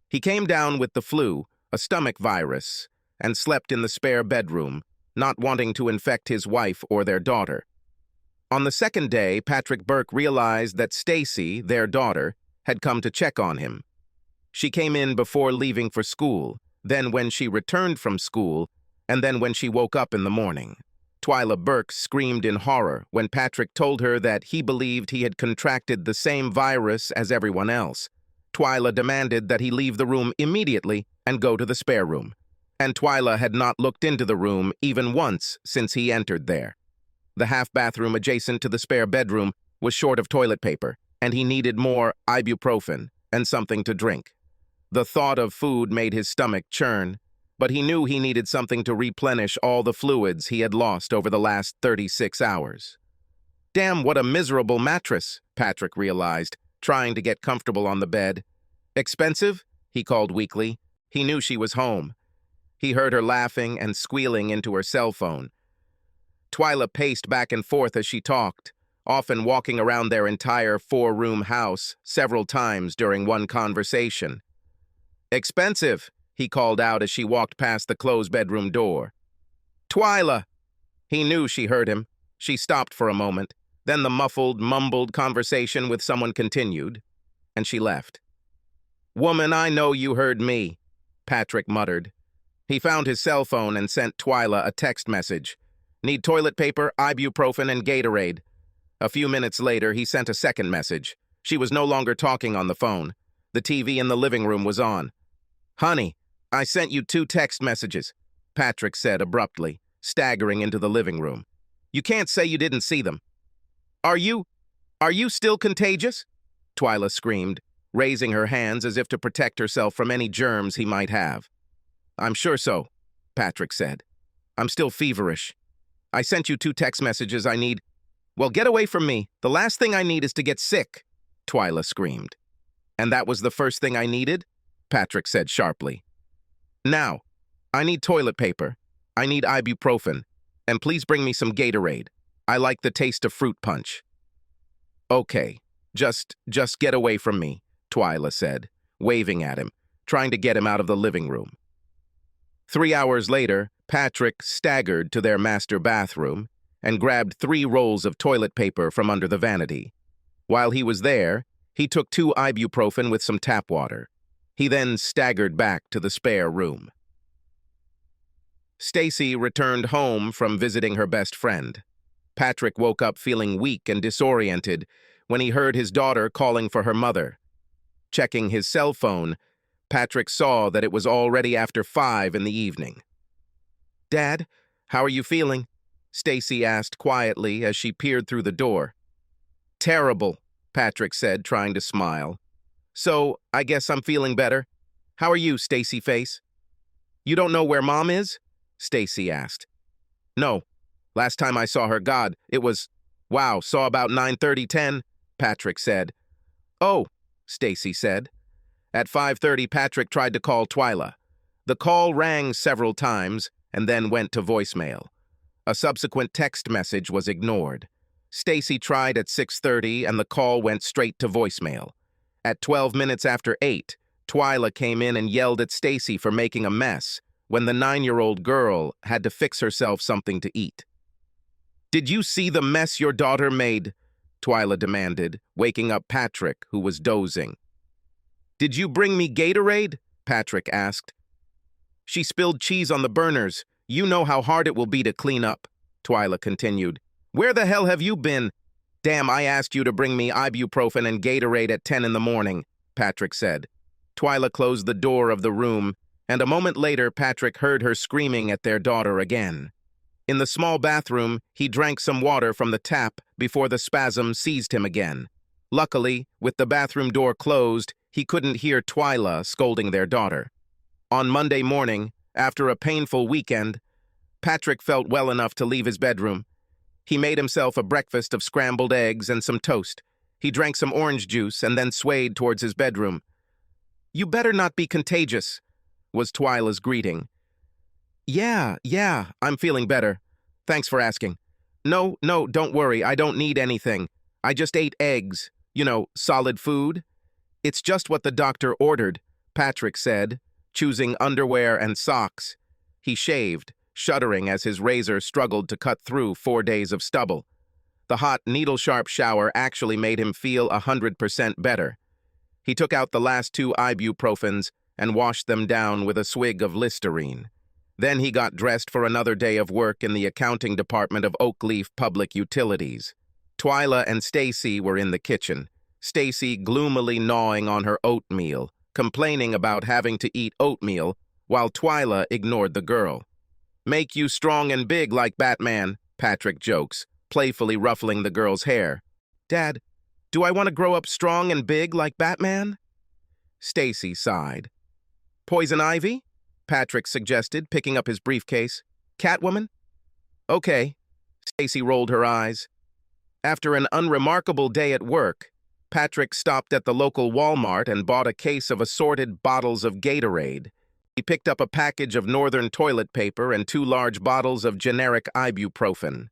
He came down with the flu, a stomach virus, and slept in the spare bedroom, not wanting to infect his wife or their daughter. On the second day, Patrick Burke realized that Stacy, their daughter, had come to check on him. She came in before leaving for school, then when she returned from school, and then when she woke up in the morning. Twyla Burke screamed in horror when Patrick told her that he believed he had contracted the same virus as everyone else. Twyla demanded that he leave the room immediately and go to the spare room. And Twyla had not looked into the room even once since he entered there. The half-bathroom adjacent to the spare bedroom was short of toilet paper, and he needed more ibuprofen and something to drink. The thought of food made his stomach churn, but he knew he needed something to replenish all the fluids he had lost over the last 36 hours. Damn, what a miserable mattress, Patrick realized, trying to get comfortable on the bed. Expensive? He called weakly. He knew she was home. He heard her laughing and squealing into her cell phone. Twyla paced back and forth as she talked, often walking around their entire four-room house several times during one conversation. Expensive, he called out as she walked past the closed bedroom door. Twyla! He knew she heard him. She stopped for a moment. Then the muffled, mumbled conversation with someone continued, and she left. Woman, I know you heard me, Patrick muttered. He found his cell phone and sent Twyla a text message. Need toilet paper, ibuprofen, and Gatorade. A few minutes later, he sent a second message. She was no longer talking on the phone. The TV in the living room was on. Honey, I sent you 2 text messages, Patrick said abruptly, staggering into the living room. You can't say you didn't see them. Are you still contagious? Twyla screamed, raising her hands as if to protect herself from any germs he might have. I'm sure so, Patrick said. I'm still feverish. I sent you 2 text messages I need. Well, get away from me. The last thing I need is to get sick, Twyla screamed. And that was the first thing I needed? Patrick said sharply. Now, I need toilet paper. I need ibuprofen. And please bring me some Gatorade. I like the taste of fruit punch. Okay, just get away from me, Twyla said, waving at him, trying to get him out of the living room. 3 hours later, Patrick staggered to their master bathroom and grabbed 3 rolls of toilet paper from under the vanity. While he was there, he took 2 ibuprofen with some tap water. He then staggered back to the spare room. Stacy returned home from visiting her best friend. Patrick woke up feeling weak and disoriented when he heard his daughter calling for her mother. Checking his cell phone, Patrick saw that it was already after 5 in the evening. Dad, how are you feeling? Stacy asked quietly as she peered through the door. Terrible, Patrick said, trying to smile. So, I guess I'm feeling better. How are you, Stacy Face? You don't know where Mom is? Stacy asked. No. Last time I saw her, God, it was, wow, saw about 9:30, Patrick said. Oh, Stacy said. At 5:30, Patrick tried to call Twyla. The call rang several times and then went to voicemail. A subsequent text message was ignored. Stacy tried at 6:30 and the call went straight to voicemail. At 12 minutes after 8, Twyla came in and yelled at Stacy for making a mess when the 9-year-old girl had to fix herself something to eat. Did you see the mess your daughter made? Twyla demanded, waking up Patrick, who was dozing. Did you bring me Gatorade? Patrick asked. She spilled cheese on the burners. You know how hard it will be to clean up, Twyla continued. Where the hell have you been? Damn, I asked you to bring me ibuprofen and Gatorade at 10 in the morning, Patrick said. Twyla closed the door of the room, and a moment later Patrick heard her screaming at their daughter again. In the small bathroom, he drank some water from the tap before the spasm seized him again. Luckily, with the bathroom door closed, he couldn't hear Twyla scolding their daughter. On Monday morning, after a painful weekend, Patrick felt well enough to leave his bedroom. He made himself a breakfast of scrambled eggs and some toast. He drank some orange juice and then swayed towards his bedroom. You better not be contagious, was Twyla's greeting. Yeah, I'm feeling better. Thanks for asking. No, don't worry, I don't need anything. I just ate eggs, solid food. It's just what the doctor ordered, Patrick said, choosing underwear and socks. He shaved, shuddering as his razor struggled to cut through 4 days of stubble. The hot, needle-sharp shower actually made him feel 100% better. He took out the last 2 ibuprofens and washed them down with a swig of Listerine. Then he got dressed for another day of work in the accounting department of Oakleaf Public Utilities. Twyla and Stacy were in the kitchen, Stacy gloomily gnawing on her oatmeal, complaining about having to eat oatmeal, while Twyla ignored the girl. "Make you strong and big like Batman," Patrick jokes, playfully ruffling the girl's hair. "Dad, do I want to grow up strong and big like Batman?" Stacy sighed. "Poison ivy?" Patrick suggested, picking up his briefcase. "Catwoman?" "Okay." Stacy rolled her eyes. After an unremarkable day at work, Patrick stopped at the local Walmart and bought a case of assorted bottles of Gatorade. He picked up a package of Northern toilet paper and 2 large bottles of generic ibuprofen.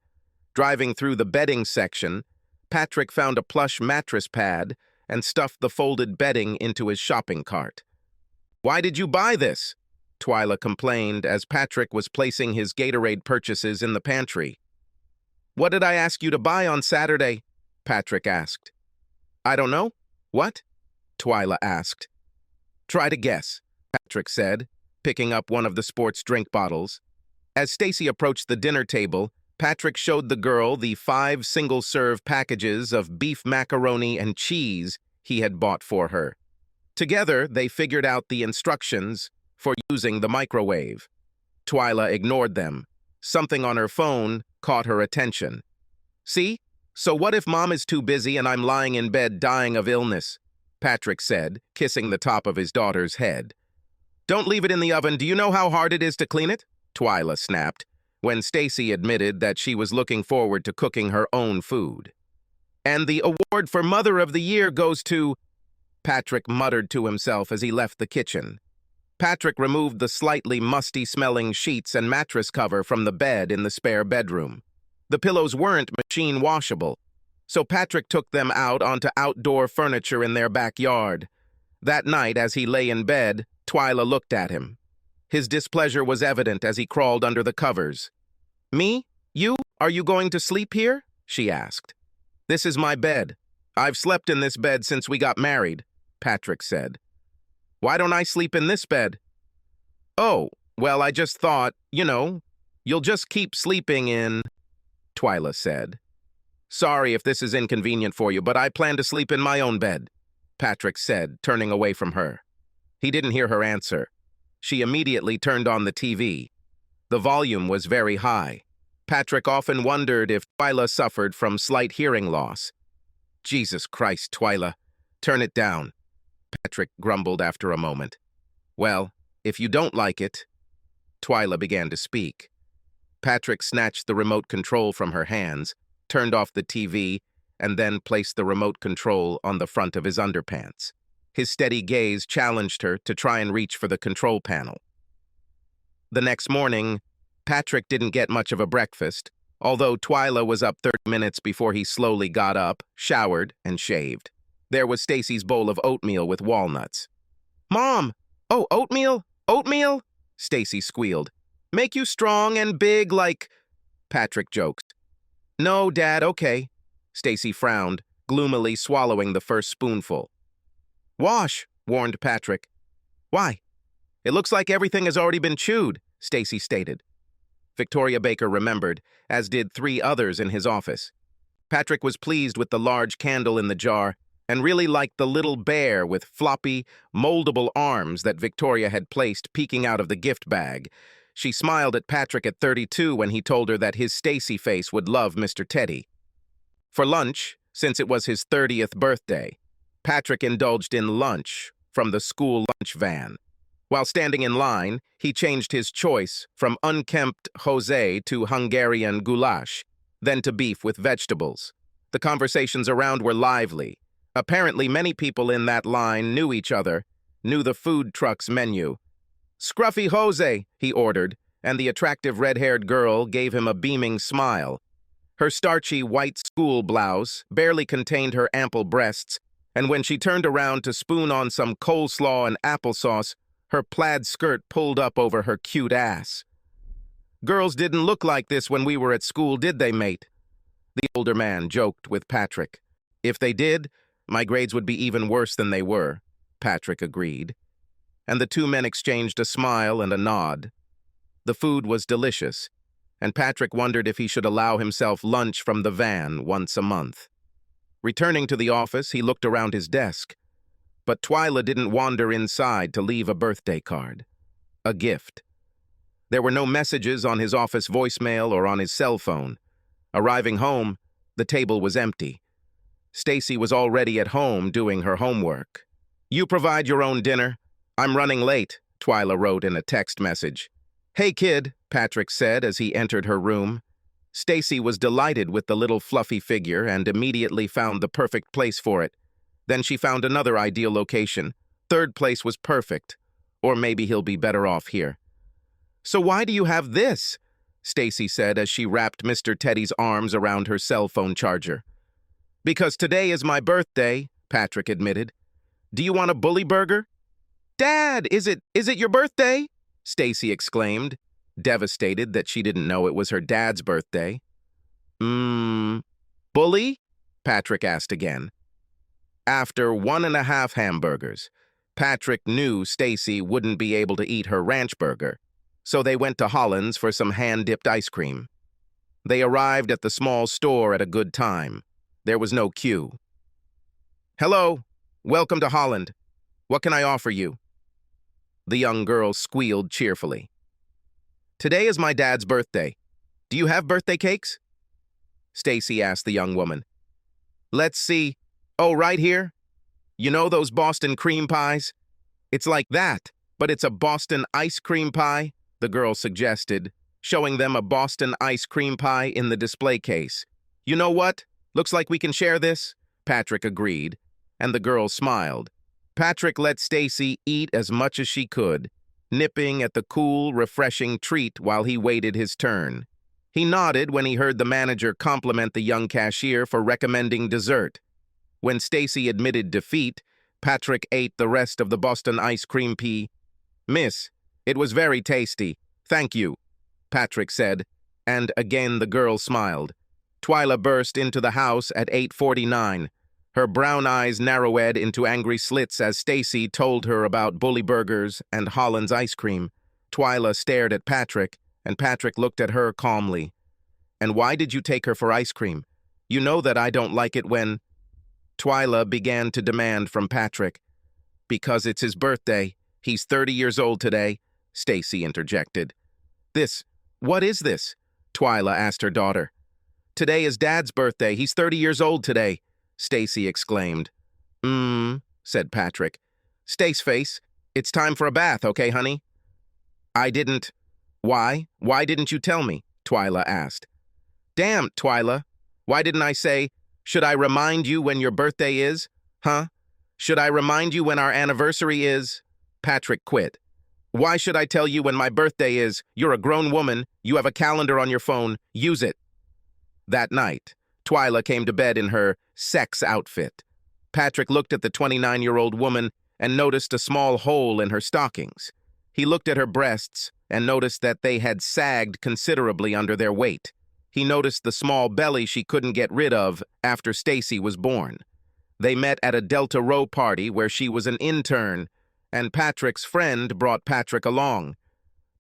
Driving through the bedding section, Patrick found a plush mattress pad and stuffed the folded bedding into his shopping cart. "Why did you buy this?" Twyla complained as Patrick was placing his Gatorade purchases in the pantry. "What did I ask you to buy on Saturday?" Patrick asked. "I don't know. What?" Twyla asked. "Try to guess," Patrick said, picking up one of the sports drink bottles. As Stacy approached the dinner table, Patrick showed the girl the 5 single-serve packages of beef macaroni and cheese he had bought for her. Together, they figured out the instructions for using the microwave. Twyla ignored them. Something on her phone caught her attention. "See? So what if Mom is too busy and I'm lying in bed dying of illness?" Patrick said, kissing the top of his daughter's head. "Don't leave it in the oven. Do you know how hard it is to clean it?" Twyla snapped, when Stacy admitted that she was looking forward to cooking her own food. "And the award for Mother of the Year goes to—" Patrick muttered to himself as he left the kitchen. Patrick removed the slightly musty-smelling sheets and mattress cover from the bed in the spare bedroom. The pillows weren't machine washable, so Patrick took them out onto outdoor furniture in their backyard. That night, as he lay in bed, Twyla looked at him. His displeasure was evident as he crawled under the covers. "Me? You? Are you going to sleep here?" she asked. "This is my bed. I've slept in this bed since we got married," Patrick said. "Why don't I sleep in this bed?" "Oh, well, I just thought, you'll just keep sleeping in," Twyla said. "Sorry if this is inconvenient for you, but I plan to sleep in my own bed," Patrick said, turning away from her. He didn't hear her answer. She immediately turned on the TV. The volume was very high. Patrick often wondered if Twyla suffered from slight hearing loss. "Jesus Christ, Twyla, turn it down," Patrick grumbled after a moment. "Well, if you don't like it—" Twyla began to speak. Patrick snatched the remote control from her hands, turned off the TV, and then placed the remote control on the front of his underpants. His steady gaze challenged her to try and reach for the control panel. The next morning, Patrick didn't get much of a breakfast, although Twyla was up 30 minutes before he slowly got up, showered, and shaved. There was Stacy's bowl of oatmeal with walnuts. "Mom! Oh, oatmeal? Oatmeal?" Stacy squealed. "Make you strong and big like—" Patrick joked. "No, Dad, okay." Stacy frowned, gloomily swallowing the first spoonful. "Wash," warned Patrick. "Why?" "It looks like everything has already been chewed," Stacy stated. Victoria Baker remembered, as did 3 others in his office. Patrick was pleased with the large candle in the jar and really liked the little bear with floppy, moldable arms that Victoria had placed peeking out of the gift bag. She smiled at Patrick at 32 when he told her that his Stacy face would love Mr. Teddy. For lunch, since it was his 30th birthday, Patrick indulged in lunch from the school lunch van. While standing in line, he changed his choice from unkempt Jose to Hungarian goulash, then to beef with vegetables. The conversations around were lively. Apparently, many people in that line knew each other, knew the food truck's menu. "Scruffy Jose," he ordered, and the attractive red-haired girl gave him a beaming smile. Her starchy white school blouse barely contained her ample breasts, and when she turned around to spoon on some coleslaw and applesauce, her plaid skirt pulled up over her cute ass. "Girls didn't look like this when we were at school, did they, mate?" The older man joked with Patrick. "If they did, my grades would be even worse than they were," Patrick agreed. And the two men exchanged a smile and a nod. The food was delicious, and Patrick wondered if he should allow himself lunch from the van once a month. Returning to the office, he looked around his desk. But Twyla didn't wander inside to leave a birthday card. A gift. There were no messages on his office voicemail or on his cell phone. Arriving home, the table was empty. Stacy was already at home doing her homework. "You provide your own dinner. I'm running late," Twyla wrote in a text message. "Hey, kid," Patrick said as he entered her room. Stacy was delighted with the little fluffy figure and immediately found the perfect place for it. Then she found another ideal location. Third place was perfect. Or maybe he'll be better off here. "So why do you have this?" Stacy said as she wrapped Mr. Teddy's arms around her cell phone charger. "Because today is my birthday," Patrick admitted. "Do you want a bully burger?" "Dad, is it your birthday?" Stacy exclaimed, devastated that she didn't know it was her dad's birthday. Bully?" Patrick asked again. After 1.5 hamburgers, Patrick knew Stacy wouldn't be able to eat her ranch burger, so they went to Holland's for some hand-dipped ice cream. They arrived at the small store at a good time. There was no queue. "Hello, welcome to Holland. What can I offer you?" The young girl squealed cheerfully. "Today is my dad's birthday. Do you have birthday cakes?" Stacy asked the young woman. "Let's see. Oh, right here. You know those Boston cream pies? It's like that, but it's a Boston ice cream pie," the girl suggested, showing them a Boston ice cream pie in the display case. "You know what? Looks like we can share this," Patrick agreed, and the girl smiled. Patrick let Stacy eat as much as she could, nipping at the cool, refreshing treat while he waited his turn. He nodded when he heard the manager compliment the young cashier for recommending dessert. When Stacy admitted defeat, Patrick ate the rest of the Boston ice cream pie. "Miss, it was very tasty. Thank you," Patrick said, and again the girl smiled. Twyla burst into the house at 8:49. Her brown eyes narrowed into angry slits as Stacy told her about bully burgers and Holland's ice cream. Twyla stared at Patrick, and Patrick looked at her calmly. "And why did you take her for ice cream? You know that I don't like it when—" Twyla began to demand from Patrick. "Because it's his birthday. He's 30 years old today," Stacy interjected. What is this?" Twyla asked her daughter. "Today is Dad's birthday. He's 30 years old today," Stacy exclaimed. Said Patrick. "Stace face, it's time for a bath, okay, honey?" "I didn't." "Why? Why didn't you tell me?" Twyla asked. "Damn, Twyla. Why didn't I say, should I remind you when your birthday is? Huh? Should I remind you when our anniversary is?" Patrick quit. "Why should I tell you when my birthday is? You're a grown woman. You have a calendar on your phone. Use it." That night, Twyla came to bed in her sex outfit. Patrick looked at the 29-year-old woman and noticed a small hole in her stockings. He looked at her breasts and noticed that they had sagged considerably under their weight. He noticed the small belly she couldn't get rid of after Stacy was born. They met at a Delta Row party where she was an intern, and Patrick's friend brought Patrick along.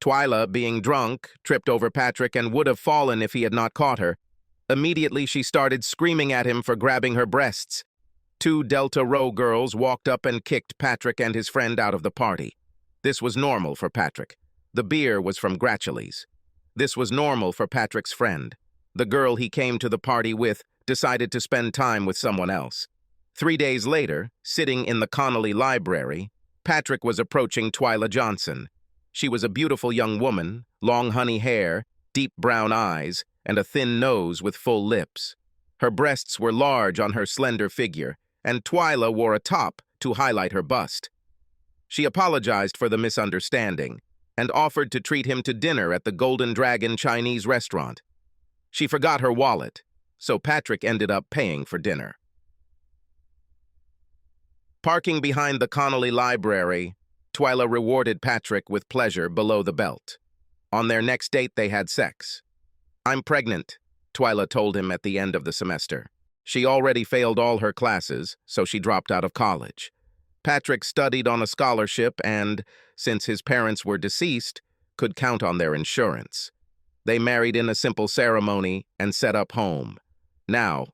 Twyla, being drunk, tripped over Patrick and would have fallen if he had not caught her. Immediately, she started screaming at him for grabbing her breasts. 2 Delta Row girls walked up and kicked Patrick and his friend out of the party. This was normal for Patrick. The beer was from Gratules. This was normal for Patrick's friend. The girl he came to the party with decided to spend time with someone else. 3 days later, sitting in the Connolly Library, Patrick was approaching Twyla Johnson. She was a beautiful young woman, long honey hair, deep brown eyes, and a thin nose with full lips. Her breasts were large on her slender figure, and Twyla wore a top to highlight her bust. She apologized for the misunderstanding and offered to treat him to dinner at the Golden Dragon Chinese restaurant. She forgot her wallet, so Patrick ended up paying for dinner. Parking behind the Connolly Library, Twyla rewarded Patrick with pleasure below the belt. On their next date, they had sex. "I'm pregnant," Twyla told him at the end of the semester. She already failed all her classes, so she dropped out of college. Patrick studied on a scholarship and, since his parents were deceased, could count on their insurance. They married in a simple ceremony and set up home. Now,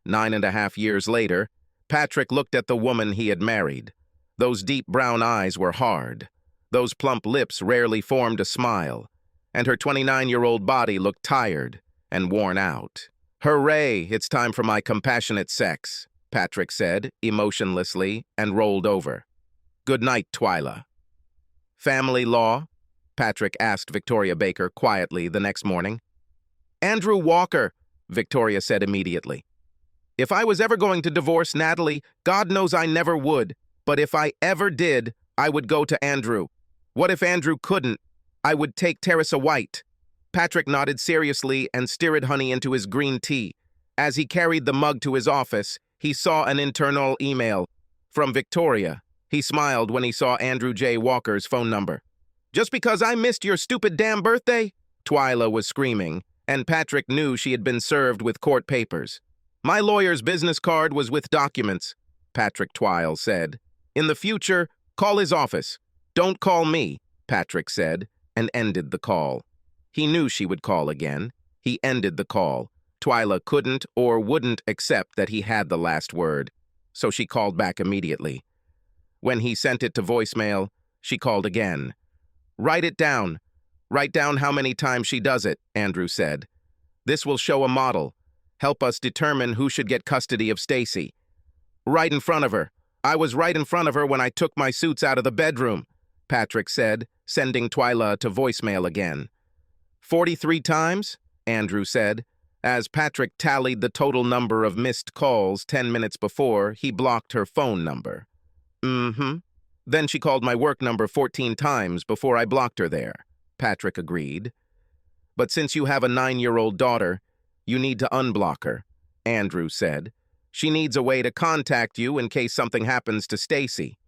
9.5 years later, Patrick looked at the woman he had married. Those deep brown eyes were hard. Those plump lips rarely formed a smile. And her 29-year-old body looked tired and worn out. "Hooray, it's time for my compassionate sex," Patrick said, emotionlessly, and rolled over. "Good night, Twyla." "Family law?" Patrick asked Victoria Baker quietly the next morning. "Andrew Walker," Victoria said immediately. "If I was ever going to divorce Natalie, God knows I never would. But if I ever did, I would go to Andrew. What if Andrew couldn't? I would take Teresa White." Patrick nodded seriously and stirred honey into his green tea. As he carried the mug to his office, he saw an internal email from Victoria. He smiled when he saw Andrew J. Walker's phone number. "Just because I missed your stupid damn birthday?" Twyla was screaming, and Patrick knew she had been served with court papers. "My lawyer's business card was with documents," Patrick Twile said. "In the future, call his office. Don't call me," Patrick said, and ended the call. He knew she would call again. He ended the call. Twyla couldn't or wouldn't accept that he had the last word, so she called back immediately. When he sent it to voicemail, she called again. "Write it down. Write down how many times she does it," Andrew said. "This will show a model. Help us determine who should get custody of Stacy." "Right in front of her. I was right in front of her when I took my suits out of the bedroom," Patrick said, sending Twyla to voicemail again. 43 times, Andrew said. As Patrick tallied the total number of missed calls 10 minutes before, he blocked her phone number. Then she called my work number 14 times before I blocked her there," Patrick agreed. "But since you have a 9-year-old daughter, you need to unblock her," Andrew said. "She needs a way to contact you in case something happens to Stacy."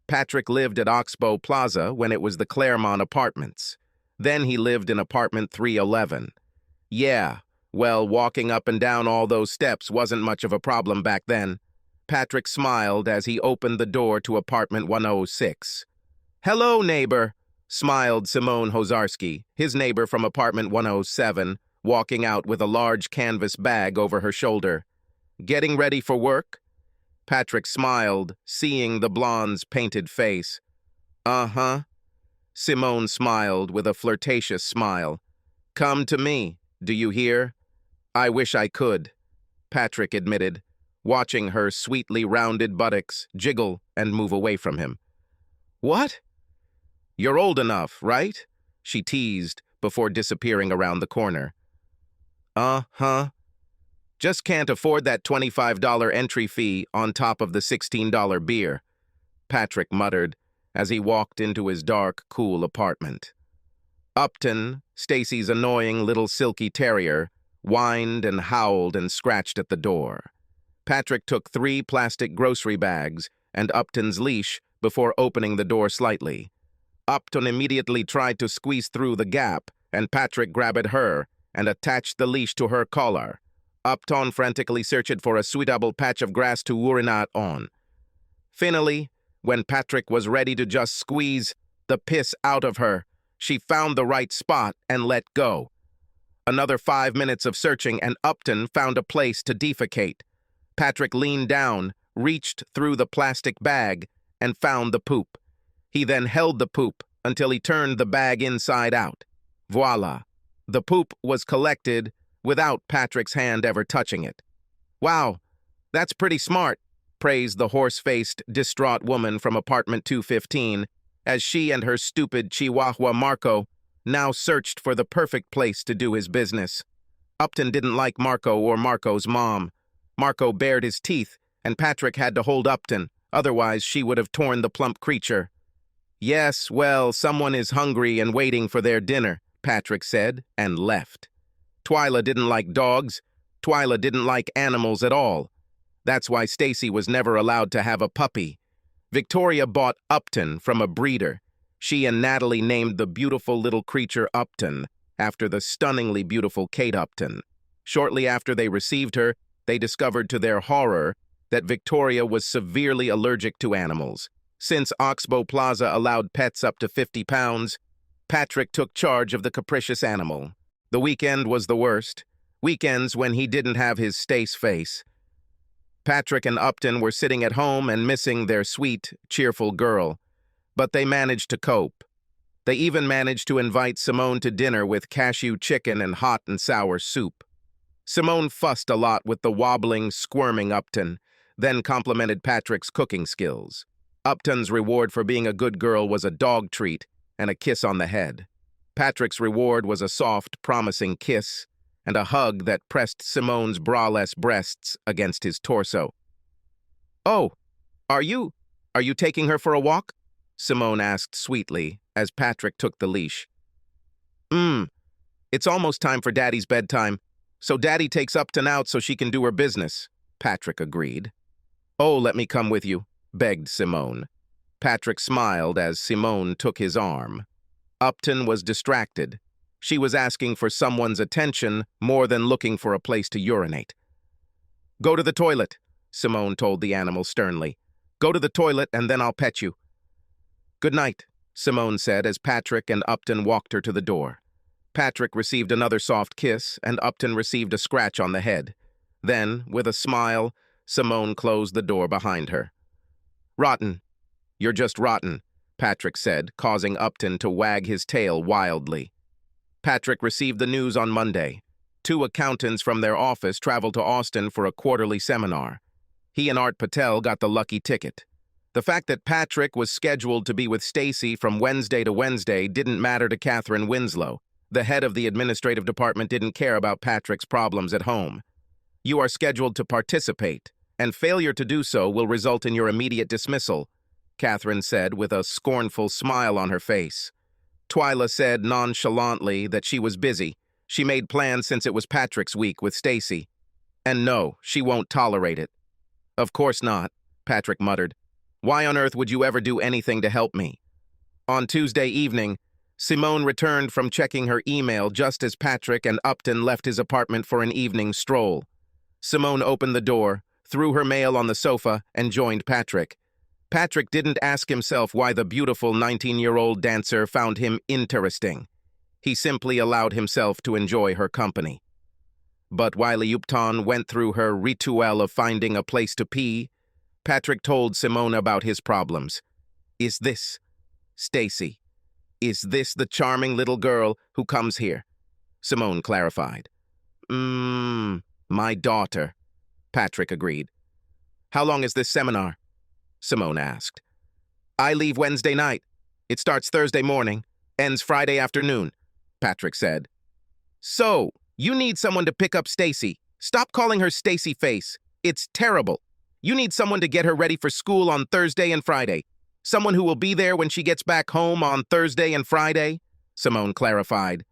Patrick lived at Oxbow Plaza when it was the Claremont Apartments. Then he lived in apartment 311. Yeah, well, walking up and down all those steps wasn't much of a problem back then. Patrick smiled as he opened the door to apartment 106. "Hello, neighbor," smiled Simone Hozarski, his neighbor from apartment 107, walking out with a large canvas bag over her shoulder. "Getting ready for work?" Patrick smiled, seeing the blonde's painted face. "Uh-huh." Simone smiled with a flirtatious smile. "Come to me, do you hear?" "I wish I could," Patrick admitted, watching her sweetly rounded buttocks jiggle and move away from him. "What?" "You're old enough, right?" she teased before disappearing around the corner. "Uh-huh. Just can't afford that $25 entry fee on top of the $16 beer," Patrick muttered as he walked into his dark, cool apartment. Upton, Stacy's annoying little silky terrier, whined and howled and scratched at the door. Patrick took 3 plastic grocery bags and Upton's leash before opening the door slightly. Upton immediately tried to squeeze through the gap, and Patrick grabbed her and attached the leash to her collar. Upton frantically searched for a suitable patch of grass to urinate on. Finally, when Patrick was ready to just squeeze the piss out of her, she found the right spot and let go. Another 5 minutes of searching, and Upton found a place to defecate. Patrick leaned down, reached through the plastic bag, and found the poop. He then held the poop until he turned the bag inside out. Voila! The poop was collected without Patrick's hand ever touching it. "Wow, that's pretty smart," praised the horse-faced, distraught woman from apartment 215, as she and her stupid Chihuahua Marco now searched for the perfect place to do his business. Upton didn't like Marco or Marco's mom. Marco bared his teeth, and Patrick had to hold Upton, otherwise she would have torn the plump creature. "Yes, well, someone is hungry and waiting for their dinner," Patrick said, and left. Twyla didn't like dogs. Twyla didn't like animals at all. That's why Stacy was never allowed to have a puppy. Victoria bought Upton from a breeder. She and Natalie named the beautiful little creature Upton, after the stunningly beautiful Kate Upton. Shortly after they received her, they discovered to their horror that Victoria was severely allergic to animals. Since Oxbow Plaza allowed pets up to 50 pounds, Patrick took charge of the capricious animal. The weekend was the worst. Weekends when he didn't have his Stace face. Patrick and Upton were sitting at home and missing their sweet, cheerful girl. But they managed to cope. They even managed to invite Simone to dinner with cashew chicken and hot and sour soup. Simone fussed a lot with the wobbling, squirming Upton, then complimented Patrick's cooking skills. Upton's reward for being a good girl was a dog treat and a kiss on the head. Patrick's reward was a soft, promising kiss and a hug that pressed Simone's braless breasts against his torso. "Oh, are you taking her for a walk?" Simone asked sweetly as Patrick took the leash. It's almost time for Daddy's bedtime, so Daddy takes Upton out so she can do her business," Patrick agreed. "Oh, let me come with you," begged Simone. Patrick smiled as Simone took his arm. Upton was distracted. She was asking for someone's attention more than looking for a place to urinate. "Go to the toilet," Simone told the animal sternly. "Go to the toilet and then I'll pet you." "Good night," Simone said as Patrick and Upton walked her to the door. Patrick received another soft kiss and Upton received a scratch on the head. Then, with a smile, Simone closed the door behind her. "Rotten. You're just rotten," Patrick said, causing Upton to wag his tail wildly. Patrick received the news on Monday. 2 accountants from their office traveled to Austin for a quarterly seminar. He and Art Patel got the lucky ticket. The fact that Patrick was scheduled to be with Stacy from Wednesday to Wednesday didn't matter to Catherine Winslow. The head of the administrative department didn't care about Patrick's problems at home. "You are scheduled to participate, and failure to do so will result in your immediate dismissal," Catherine said with a scornful smile on her face. Twyla said nonchalantly that she was busy. She made plans since it was Patrick's week with Stacy. "And no, she won't tolerate it." "Of course not," Patrick muttered. "Why on earth would you ever do anything to help me?" On Tuesday evening, Simone returned from checking her email just as Patrick and Upton left his apartment for an evening stroll. Simone opened the door, threw her mail on the sofa, and joined Patrick. Patrick didn't ask himself why the beautiful 19-year-old dancer found him interesting. He simply allowed himself to enjoy her company. But while Upton went through her ritual of finding a place to pee, Patrick told Simone about his problems. "Is this Stacy? Is this the charming little girl who comes here?" Simone clarified. My daughter," Patrick agreed. "How long is this seminar?" Simone asked. "I leave Wednesday night. It starts Thursday morning, ends Friday afternoon," Patrick said. "So, you need someone to pick up Stacy. Stop calling her Stacy Face. It's terrible. You need someone to get her ready for school on Thursday and Friday. Someone who will be there when she gets back home on Thursday and Friday," Simone clarified.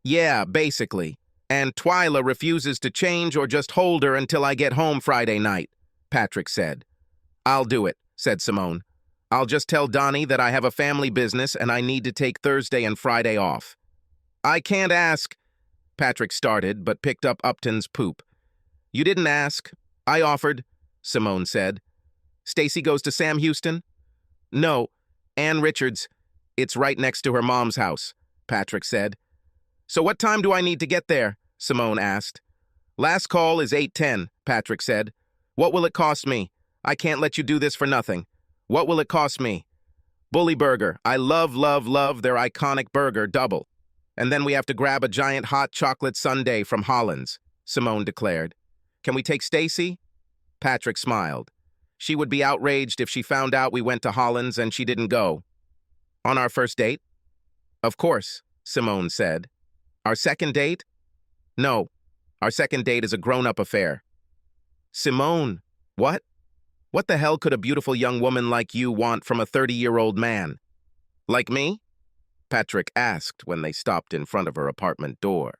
"Yeah, basically. And Twyla refuses to change or just hold her until I get home Friday night," Patrick said. "I'll do it," said Simone. "I'll just tell Donnie that I have a family business and I need to take Thursday and Friday off." "I can't ask," Patrick started, but picked up Upton's poop. "You didn't ask. I offered," Simone said. "Stacy goes to Sam Houston?" "No, Ann Richards. It's right next to her mom's house," Patrick said. "So what time do I need to get there?" Simone asked. "Last call is 8:10, Patrick said. "What will it cost me? I can't let you do this for nothing. What will it cost me?" "Bully Burger. I love, love, love their iconic burger, double. And then we have to grab a giant hot chocolate sundae from Holland's," Simone declared. "Can we take Stacy?" Patrick smiled. She would be outraged if she found out we went to Holland's and she didn't go. "On our first date?" "Of course," Simone said. "Our second date?" "No. Our second date is a grown-up affair." "Simone, what? What the hell could a beautiful young woman like you want from a 30-year-old man?" "Like me?" Patrick asked when they stopped in front of her apartment door.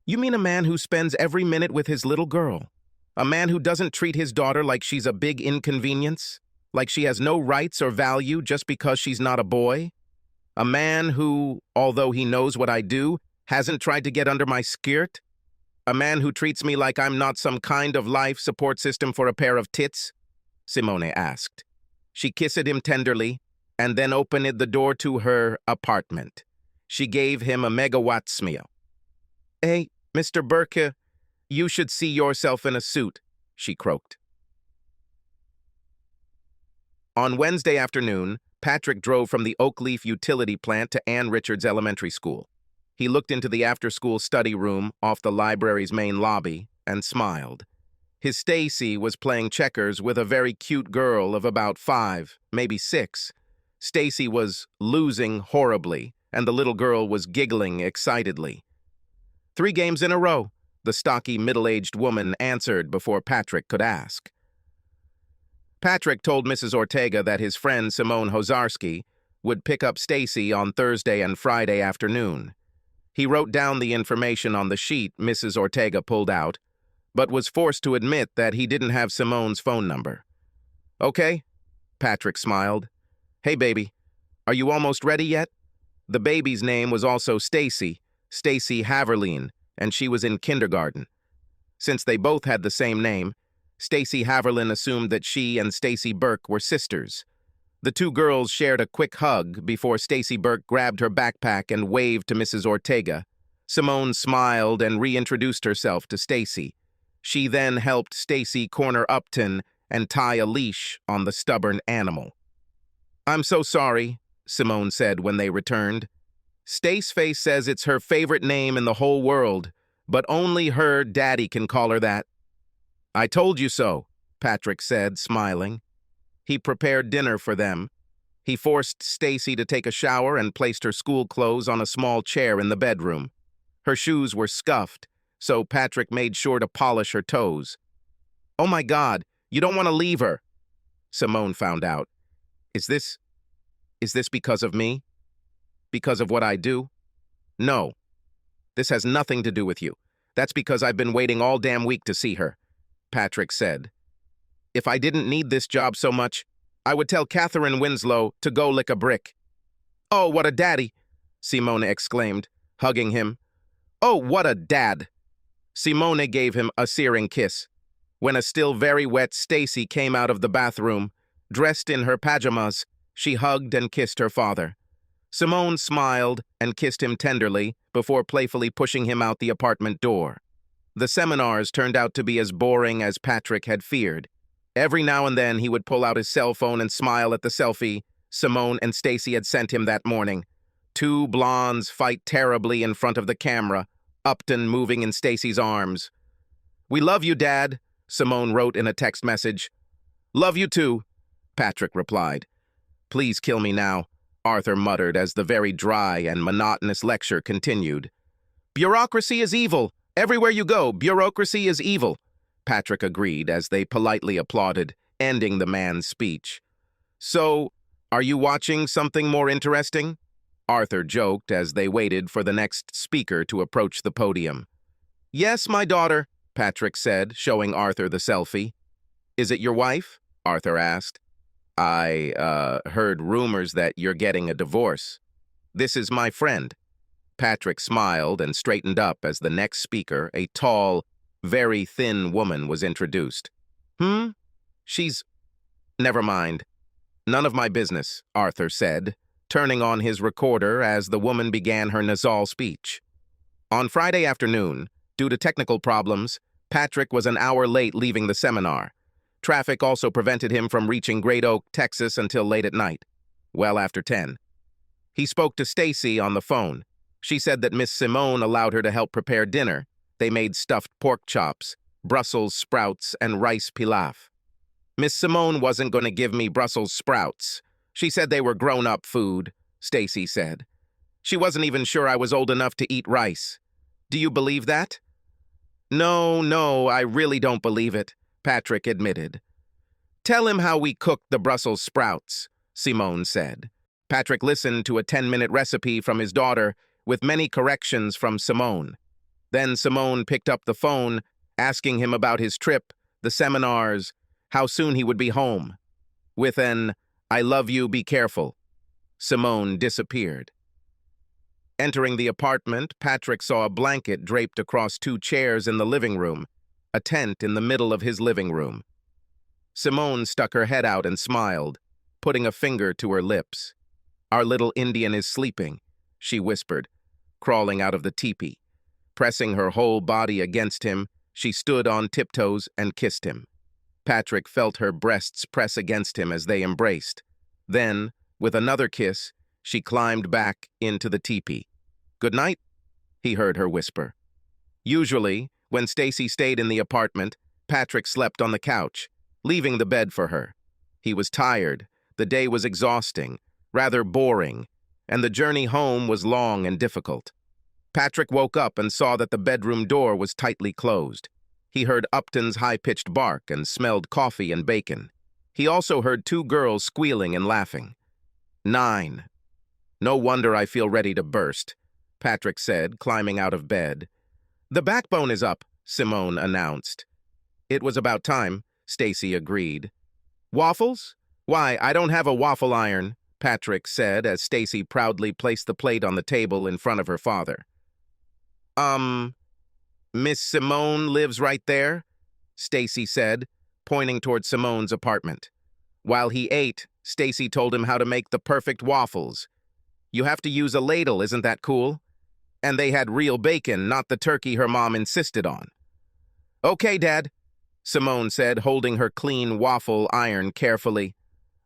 "You mean a man who spends every minute with his little girl? A man who doesn't treat his daughter like she's a big inconvenience?" Like she has no rights or value just because she's not a boy? A man who, although he knows what I do, hasn't tried to get under my skirt? A man who treats me like I'm not some kind of life support system for a pair of tits? Simone asked. She kissed him tenderly, and then opened the door to her apartment. She gave him a megawatt smile. Hey, Mr. Burke, you should see yourself in a suit, she croaked. On Wednesday afternoon, Patrick drove from the Oakleaf utility plant to Ann Richards Elementary School. He looked into the after-school study room off the library's main lobby and smiled. His Stacy was playing checkers with a very cute girl of about 5, maybe 6. Stacy was losing horribly, and the little girl was giggling excitedly. 3 games in a row, the stocky middle-aged woman answered before Patrick could ask. Patrick told Mrs. Ortega that his friend Simone Hozarski would pick up Stacy on Thursday and Friday afternoon. He wrote down the information on the sheet Mrs. Ortega pulled out, but was forced to admit that he didn't have Simone's phone number. Okay, Patrick smiled. Hey, baby, are you almost ready yet? The baby's name was also Stacy Haverline, and she was in kindergarten. Since they both had the same name, Stacy Haverlin assumed that she and Stacy Burke were sisters. The 2 girls shared a quick hug before Stacy Burke grabbed her backpack and waved to Mrs. Ortega. Simone smiled and reintroduced herself to Stacy. She then helped Stacy corner Upton and tie a leash on the stubborn animal. I'm so sorry, Simone said when they returned. Staceface says it's her favorite name in the whole world, but only her daddy can call her that. I told you so, Patrick said, smiling. He prepared dinner for them. He forced Stacy to take a shower and placed her school clothes on a small chair in the bedroom. Her shoes were scuffed, so Patrick made sure to polish her toes. Oh my God, you don't want to leave her, Simone found out. Is this because of me? Because of what I do? No. This has nothing to do with you. That's because I've been waiting all damn week to see her, Patrick said. If I didn't need this job so much, I would tell Catherine Winslow to go lick a brick. Oh, what a daddy, Simone exclaimed, hugging him. Oh, what a dad. Simone gave him a searing kiss. When a still very wet Stacy came out of the bathroom, dressed in her pajamas, she hugged and kissed her father. Simone smiled and kissed him tenderly before playfully pushing him out the apartment door. The seminars turned out to be as boring as Patrick had feared. Every now and then he would pull out his cell phone and smile at the selfie Simone and Stacy had sent him that morning. 2 blondes fight terribly in front of the camera, Upton moving in Stacy's arms. We love you, Dad, Simone wrote in a text message. Love you too, Patrick replied. Please kill me now, Arthur muttered as the very dry and monotonous lecture continued. Bureaucracy is evil. Everywhere you go, bureaucracy is evil, Patrick agreed as they politely applauded, ending the man's speech. So, are you watching something more interesting? Arthur joked as they waited for the next speaker to approach the podium. Yes, my daughter, Patrick said, showing Arthur the selfie. Is it your wife? Arthur asked. I heard rumors that you're getting a divorce. This is my friend. Patrick smiled and straightened up as the next speaker, a tall, very thin woman, was introduced. She's... Never mind. None of my business, Arthur said, turning on his recorder as the woman began her nasal speech. On Friday afternoon, due to technical problems, Patrick was an hour late leaving the seminar. Traffic also prevented him from reaching Great Oak, Texas until late at night, well after 10. He spoke to Stacy on the phone. She said that Miss Simone allowed her to help prepare dinner. They made stuffed pork chops, Brussels sprouts, and rice pilaf. Miss Simone wasn't going to give me Brussels sprouts. She said they were grown-up food, Stacy said. She wasn't even sure I was old enough to eat rice. Do you believe that? No, I really don't believe it, Patrick admitted. Tell him how we cooked the Brussels sprouts, Simone said. Patrick listened to a 10-minute recipe from his daughter with many corrections from Simone. Then Simone picked up the phone, asking him about his trip, the seminars, how soon he would be home. with an, "I love you, be careful." Simone disappeared. Entering the apartment, Patrick saw a blanket draped across two chairs in the living room, a tent in the middle of his living room. Simone stuck her head out and smiled, putting a finger to her lips. "Our little Indian is sleeping," she whispered, crawling out of the teepee. Pressing her whole body against him, she stood on tiptoes and kissed him. Patrick felt her breasts press against him as they embraced. Then, with another kiss, she climbed back into the teepee. "Good night," he heard her whisper. Usually, when Stacy stayed in the apartment, Patrick slept on the couch, leaving the bed for her. He was tired, the day was exhausting, rather boring, and the journey home was long and difficult. Patrick woke up and saw that the bedroom door was tightly closed. He heard Upton's high-pitched bark and smelled coffee and bacon. He also heard two girls squealing and laughing. 9. "No wonder I feel ready to burst," Patrick said, climbing out of bed. "The backbone is up," Simone announced. "It was about time," Stacy agreed. "Waffles? Why, I don't have a waffle iron," Patrick said as Stacy proudly placed the plate on the table in front of her father. Miss Simone lives right there," Stacy said, pointing toward Simone's apartment. While he ate, Stacy told him how to make the perfect waffles. "You have to use a ladle, isn't that cool?" And they had real bacon, not the turkey her mom insisted on. "Okay, Dad," Simone said, holding her clean waffle iron carefully.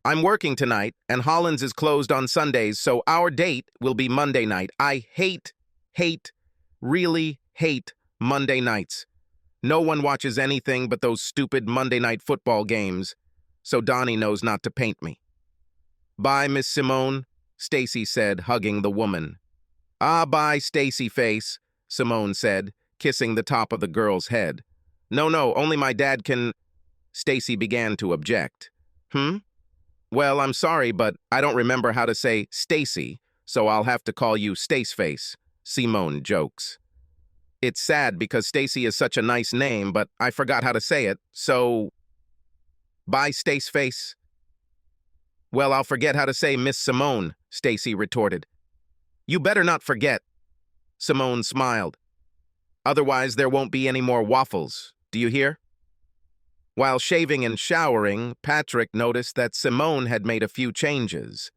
"I'm working tonight, and Holland's is closed on Sundays, so our date will be Monday night. I really hate Monday nights. No one watches anything but those stupid Monday night football games, so Donnie knows not to paint me." "Bye, Miss Simone," Stacy said, hugging the woman. "Ah, bye, Stacy face," Simone said, kissing the top of the girl's head. No, only my dad can—" Stacy began to object. "Well, I'm sorry, but I don't remember how to say Stacy, so I'll have to call you Staceface," Simone jokes. "It's sad because Stacy is such a nice name, but I forgot how to say it, so—" "Bye, Staceface." "Well, I'll forget how to say Miss Simone," Stacy retorted. "You better not forget." Simone smiled. "Otherwise, there won't be any more waffles. Do you hear?" While shaving and showering, Patrick noticed that Simone had made a few changes.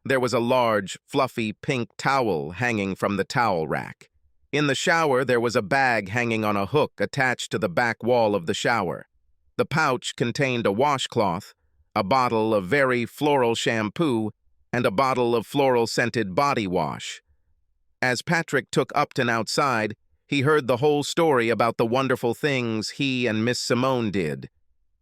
There was a large, fluffy pink towel hanging from the towel rack. In the shower, there was a bag hanging on a hook attached to the back wall of the shower. The pouch contained a washcloth, a bottle of very floral shampoo, and a bottle of floral-scented body wash. As Patrick took Upton outside, he heard the whole story about the wonderful things he and Miss Simone did.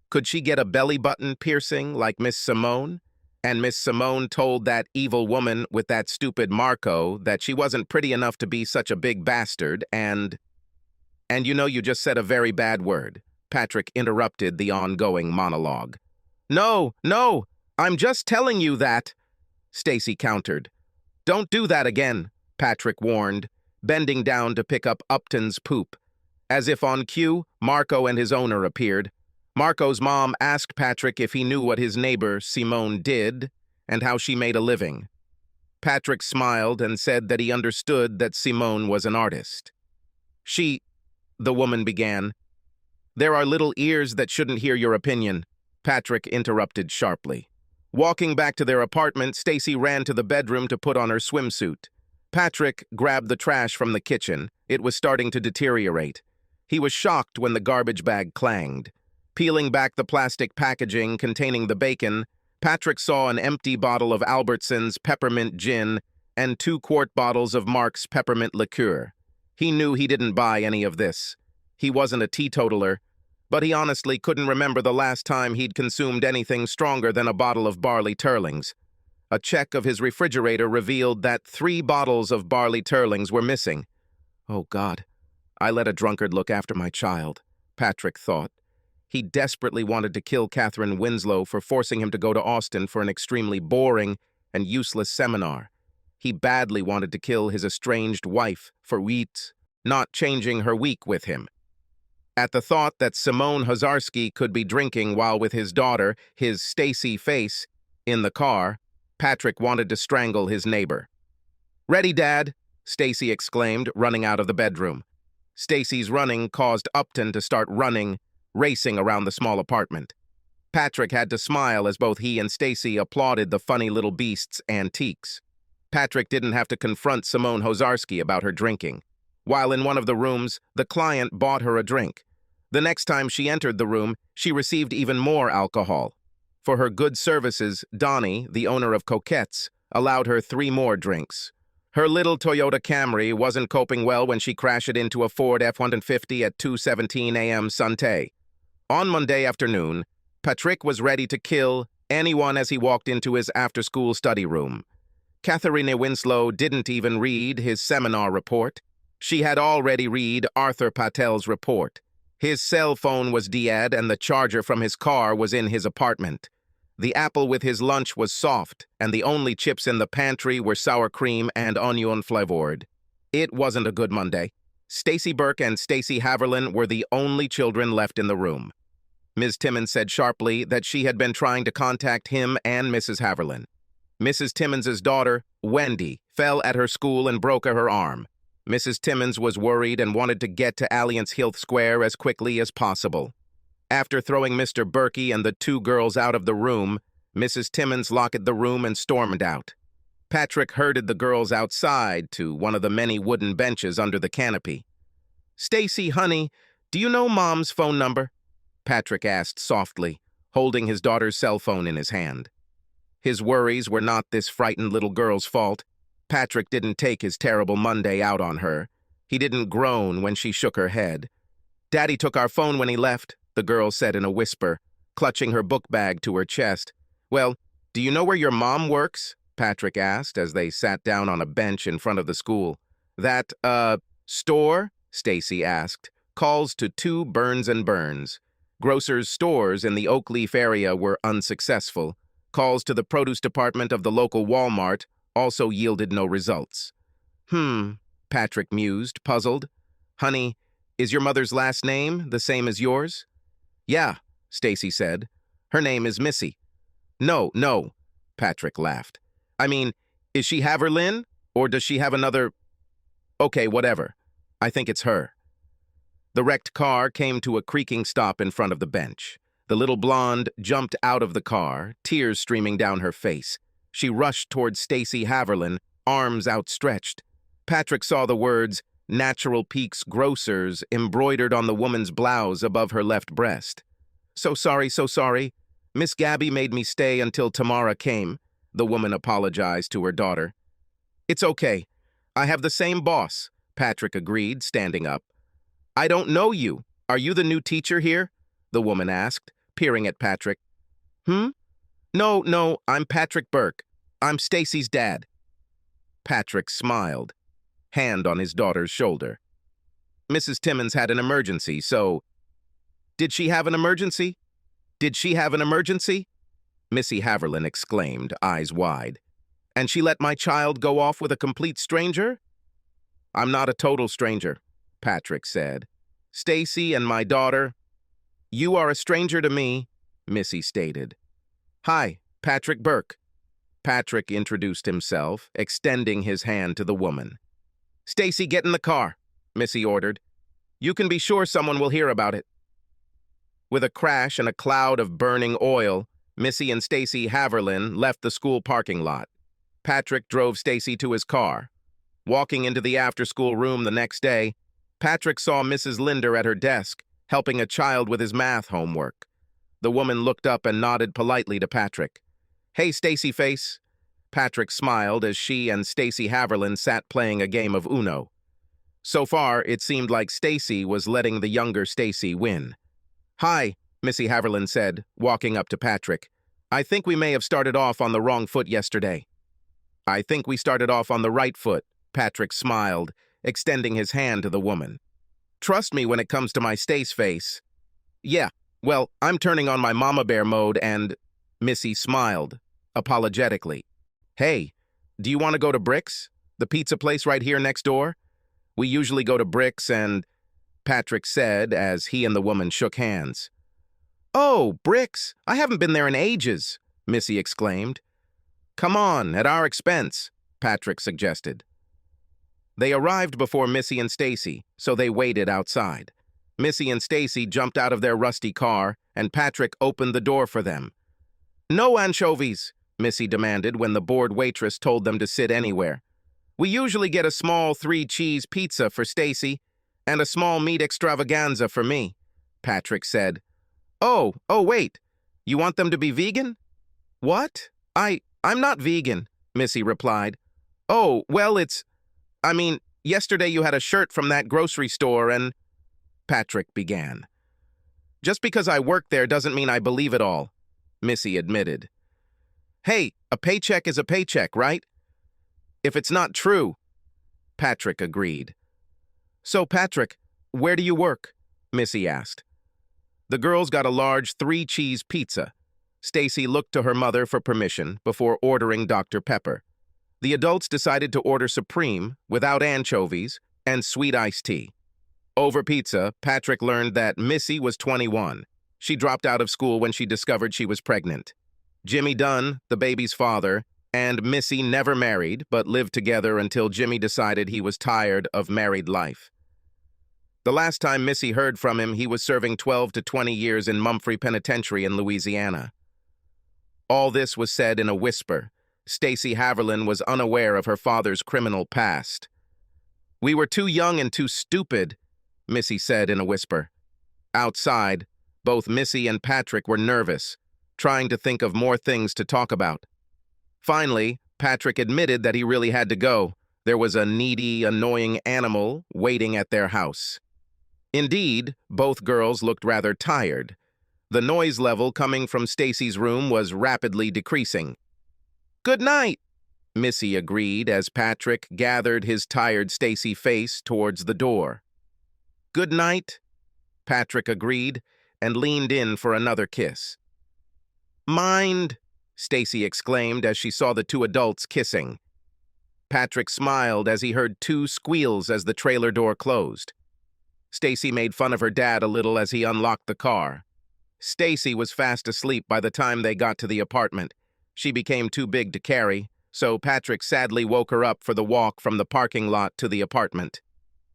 Could she get a belly button piercing like Miss Simone? And Miss Simone told that evil woman with that stupid Marco that she wasn't pretty enough to be such a big bastard, and you know you just said a very bad word," Patrick interrupted the ongoing monologue. No, I'm just telling you that," Stacy countered. "Don't do that again," Patrick warned, bending down to pick up Upton's poop. As if on cue, Marco and his owner appeared. Marco's mom asked Patrick if he knew what his neighbor, Simone, did and how she made a living. Patrick smiled and said that he understood that Simone was an artist. The woman began. "There are little ears that shouldn't hear your opinion," Patrick interrupted sharply. Walking back to their apartment, Stacy ran to the bedroom to put on her swimsuit. Patrick grabbed the trash from the kitchen. It was starting to deteriorate. He was shocked when the garbage bag clanged. Peeling back the plastic packaging containing the bacon, Patrick saw an empty bottle of Albertson's peppermint gin and 2-quart bottles of Mark's peppermint liqueur. He knew he didn't buy any of this. He wasn't a teetotaler, but he honestly couldn't remember the last time he'd consumed anything stronger than a bottle of barley turlings. A check of his refrigerator revealed that 3 bottles of barley turlings were missing. "Oh, God, I let a drunkard look after my child," Patrick thought. He desperately wanted to kill Catherine Winslow for forcing him to go to Austin for an extremely boring and useless seminar. He badly wanted to kill his estranged wife for not changing her week with him. At the thought that Simone Hazarski could be drinking while with his daughter, his Stacy face, in the car, Patrick wanted to strangle his neighbor. "Ready, Dad," Stacy exclaimed, running out of the bedroom. Stacy's running caused Upton to start running, racing around the small apartment. Patrick had to smile as both he and Stacy applauded the funny little beast's antiques. Patrick didn't have to confront Simone Hazarski about her drinking. While in one of the rooms, the client bought her a drink. The next time she entered the room, she received even more alcohol. For her good services, Donnie, the owner of Coquettes, allowed her 3 more drinks. Her little Toyota Camry wasn't coping well when she crashed into a Ford F-150 at 2:17 a.m. Sunday. On Monday afternoon, Patrick was ready to kill anyone as he walked into his after-school study room. Katharina Winslow didn't even read his seminar report. She had already read Arthur Patel's report. His cell phone was dead and the charger from his car was in his apartment. The apple with his lunch was soft, and the only chips in the pantry were sour cream and onion flavored. It wasn't a good Monday. Stacy Burke and Stacy Haverlin were the only children left in the room. Ms. Timmons said sharply that she had been trying to contact him and Mrs. Haverlin. Mrs. Timmons's daughter, Wendy, fell at her school and broke her arm. Mrs. Timmons was worried and wanted to get to Alliance Health Square as quickly as possible. After throwing Mr. Berkey and the 2 girls out of the room, Mrs. Timmons locked the room and stormed out. Patrick herded the girls outside to one of the many wooden benches under the canopy. "Stacy, honey, do you know Mom's phone number?" Patrick asked softly, holding his daughter's cell phone in his hand. His worries were not this frightened little girl's fault. Patrick didn't take his terrible Monday out on her. He didn't groan when she shook her head. "Daddy took our phone when he left," the girl said in a whisper, clutching her book bag to her chest. "Well, do you know where your mom works?" Patrick asked as they sat down on a bench in front of the school. "That, store?" Stacy asked. Calls to 2 Burns & Burns. Grocers' stores in the Oakleaf area were unsuccessful. Calls to the produce department of the local Walmart also yielded no results. Patrick mused, puzzled. "Honey, is your mother's last name the same as yours?" "Yeah," Stacy said. "Her name is Missy." No, Patrick laughed. "I mean, is she Haverlin, or does she have another—" "Okay, whatever. I think it's her." The wrecked car came to a creaking stop in front of the bench. The little blonde jumped out of the car, tears streaming down her face. She rushed toward Stacy Haverlin, arms outstretched. Patrick saw the words, "Natural Peaks Grocers," embroidered on the woman's blouse above her left breast. So sorry. Miss Gabby made me stay until Tamara came," the woman apologized to her daughter. "It's okay. I have the same boss," Patrick agreed, standing up. "I don't know you. Are you the new teacher here?" the woman asked, peering at Patrick. No, I'm Patrick Burke. I'm Stacy's dad." Patrick smiled, hand on his daughter's shoulder. "Mrs. Timmons had an emergency, so—" "Did she have an emergency? Missy Haverlin exclaimed, eyes wide. "And she let my child go off with a complete stranger?" "I'm not a total stranger," Patrick said. "Stacy and my daughter—" "You are a stranger to me," Missy stated. "Hi, Patrick Burke." Patrick introduced himself, extending his hand to the woman. "Stacy, get in the car," Missy ordered. "You can be sure someone will hear about it." With a crash and a cloud of burning oil, Missy and Stacy Haverlin left the school parking lot. Patrick drove Stacy to his car. Walking into the after-school room the next day, Patrick saw Mrs. Linder at her desk, helping a child with his math homework. The woman looked up and nodded politely to Patrick. "Hey, Stacy face." Patrick smiled as she and Stacy Haverlin sat playing a game of Uno. So far, it seemed like Stacy was letting the younger Stacy win. "Hi," Missy Haverlin said, walking up to Patrick. "I think we may have started off on the wrong foot yesterday." "I think we started off on the right foot," Patrick smiled, extending his hand to the woman. "Trust me when it comes to my Stace face." "Yeah, well, I'm turning on my mama bear mode and—" Missy smiled, apologetically. "Hey, do you want to go to Bricks? The pizza place right here next door? We usually go to Bricks and—" Patrick said as he and the woman shook hands. "Oh, bricks! I haven't been there in ages," Missy exclaimed. "Come on, at our expense," Patrick suggested. They arrived before Missy and Stacy, so they waited outside. Missy and Stacy jumped out of their rusty car, and Patrick opened the door for them. "No anchovies," Missy demanded when the bored waitress told them to sit anywhere. "We usually get a small 3-cheese pizza for Stacy and a small meat extravaganza for me," Patrick said. Oh, wait. You want them to be vegan?" "What? I'm not vegan," Missy replied. "Oh, well, yesterday you had a shirt from that grocery store and—" Patrick began. "Just because I work there doesn't mean I believe it all," Missy admitted. "Hey, a paycheck is a paycheck, right? If it's not true," Patrick agreed. "So, Patrick, where do you work?" Missy asked. The girls got a large 3-cheese pizza. Stacy looked to her mother for permission before ordering Dr. Pepper. The adults decided to order Supreme, without anchovies, and sweet iced tea. Over pizza, Patrick learned that Missy was 21. She dropped out of school when she discovered she was pregnant. Jimmy Dunn, the baby's father, and Missy never married, but lived together until Jimmy decided he was tired of married life. The last time Missy heard from him, he was serving 12 to 20 years in Mumphrey Penitentiary in Louisiana. All this was said in a whisper. Stacy Haverland was unaware of her father's criminal past. "We were too young and too stupid," Missy said in a whisper. Outside, both Missy and Patrick were nervous, trying to think of more things to talk about. Finally, Patrick admitted that he really had to go. There was a needy, annoying animal waiting at their house. Indeed, both girls looked rather tired. The noise level coming from Stacy's room was rapidly decreasing. "Good night," Missy agreed as Patrick gathered his tired Stacy face towards the door. "Good night," Patrick agreed and leaned in for another kiss. "Mind," Stacy exclaimed as she saw the two adults kissing. Patrick smiled as he heard 2 squeals as the trailer door closed. Stacy made fun of her dad a little as he unlocked the car. Stacy was fast asleep by the time they got to the apartment. She became too big to carry, so Patrick sadly woke her up for the walk from the parking lot to the apartment.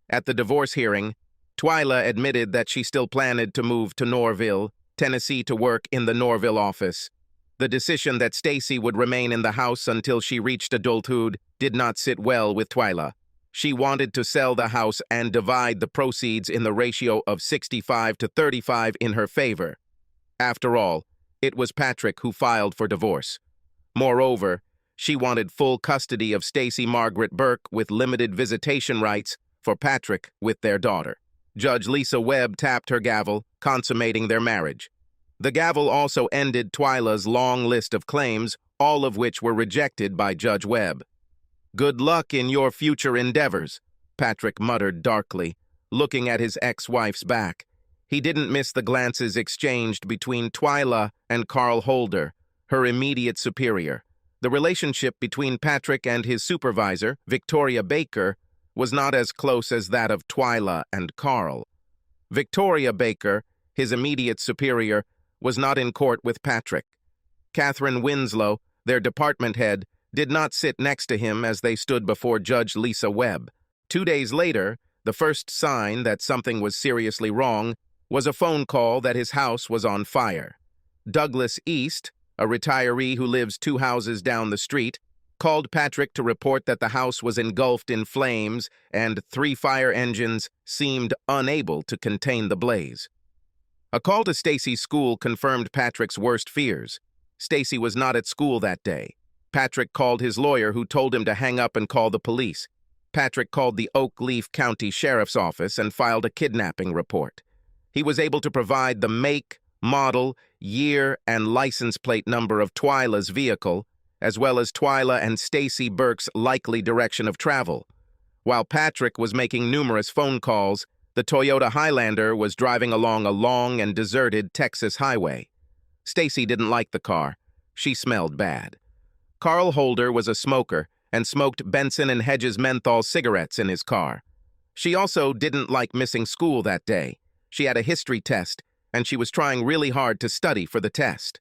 At the divorce hearing, Twyla admitted that she still planned to move to Norville, Tennessee to work in the Norville office. The decision that Stacy would remain in the house until she reached adulthood did not sit well with Twyla. She wanted to sell the house and divide the proceeds in the ratio of 65 to 35 in her favor. After all, it was Patrick who filed for divorce. Moreover, she wanted full custody of Stacy Margaret Burke with limited visitation rights for Patrick with their daughter. Judge Lisa Webb tapped her gavel, consummating their marriage. The gavel also ended Twyla's long list of claims, all of which were rejected by Judge Webb. "Good luck in your future endeavors," Patrick muttered darkly, looking at his ex-wife's back. He didn't miss the glances exchanged between Twyla and Carl Holder, her immediate superior. The relationship between Patrick and his supervisor, Victoria Baker, was not as close as that of Twyla and Carl. Victoria Baker, his immediate superior, was not in court with Patrick. Catherine Winslow, their department head, did not sit next to him as they stood before Judge Lisa Webb. 2 days later, the first sign that something was seriously wrong was a phone call that his house was on fire. Douglas East, a retiree who lives 2 houses down the street, called Patrick to report that the house was engulfed in flames and 3 fire engines seemed unable to contain the blaze. A call to Stacy's school confirmed Patrick's worst fears. Stacy was not at school that day. Patrick called his lawyer, who told him to hang up and call the police. Patrick called the Oak Leaf County Sheriff's Office and filed a kidnapping report. He was able to provide the make, model, year, and license plate number of Twyla's vehicle, as well as Twyla and Stacy Burke's likely direction of travel. While Patrick was making numerous phone calls, the Toyota Highlander was driving along a long and deserted Texas highway. Stacy didn't like the car. She smelled bad. Carl Holder was a smoker and smoked Benson and Hedges menthol cigarettes in his car. She also didn't like missing school that day. She had a history test, and she was trying really hard to study for the test.